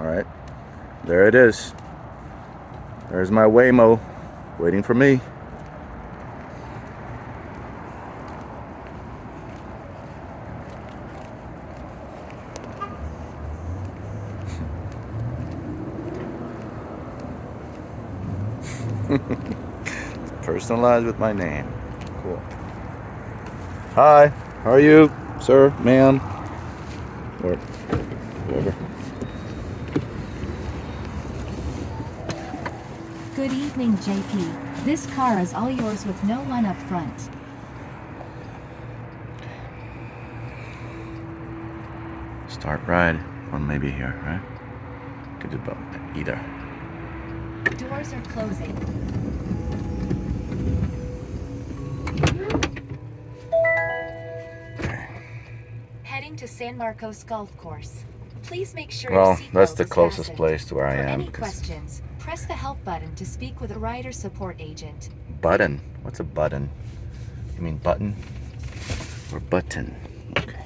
All right, there it is. There's my Waymo waiting for me. Personalized with my name. Cool. Hi, how are you, sir, ma'am, or whoever? Good evening, JP. This car is all yours with no one up front. Start ride. Well, maybe here, right? Could do both. Either. Doors are closing. Okay. Heading to San Marcos Golf Course. Please make sure Well, your seatbelt that's the is closest fastened. place to where I For am. any questions, press the help button to speak with a rider support agent. Button? What's a button? You mean button? Or button? Okay.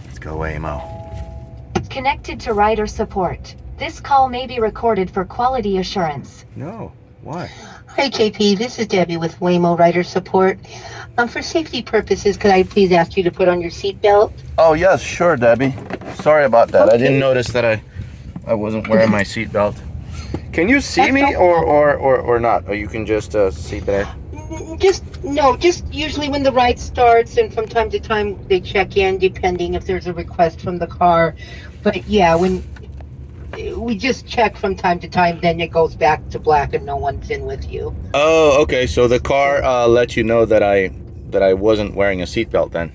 Let's go, Waymo. Connected to rider support. This call may be recorded for quality assurance. No. Why? Hi, JP. This is Debbie with Waymo Rider Support. For safety purposes, could I please ask you to put on your seatbelt? Oh, yes, sure, Debbie. Sorry about that. I Okay. didn't notice that I wasn't wearing my seatbelt. Can you see That's me no problem. or not? Or you can just see that Just usually when the ride starts, and from time to time they check in, depending if there's a request from the car. But yeah, when we just check from time to time, then it goes back to black and no one's in with you. Oh, okay. So the car let you know that I wasn't wearing a seatbelt then.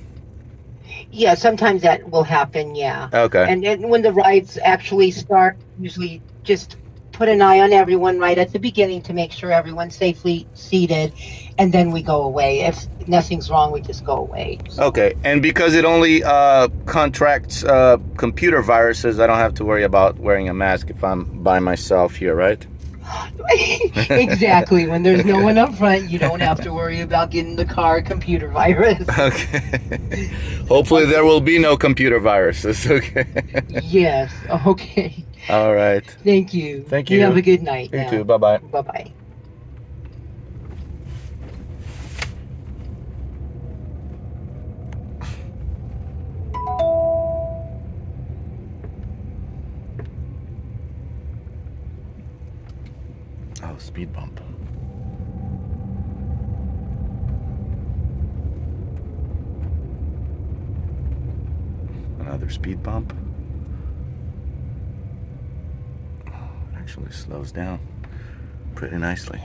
Yeah, sometimes that will happen, yeah. Okay. And when the rides actually start, usually just put an eye on everyone right at the beginning to make sure everyone's safely seated, and then we go away. If nothing's wrong, we just go away. So. Okay. And because it only contracts computer viruses, I don't have to worry about wearing a mask if I'm by myself here, right? Exactly. When there's no Okay. one up front, you don't have to worry about getting the car computer virus. Okay. Hopefully there will be no computer viruses. Okay. Yes. Okay. All right. Thank you. Thank You have you. a good night You too. now. Bye-bye. Bye-bye. Oh, speed bump. Another speed bump. Actually slows down pretty nicely.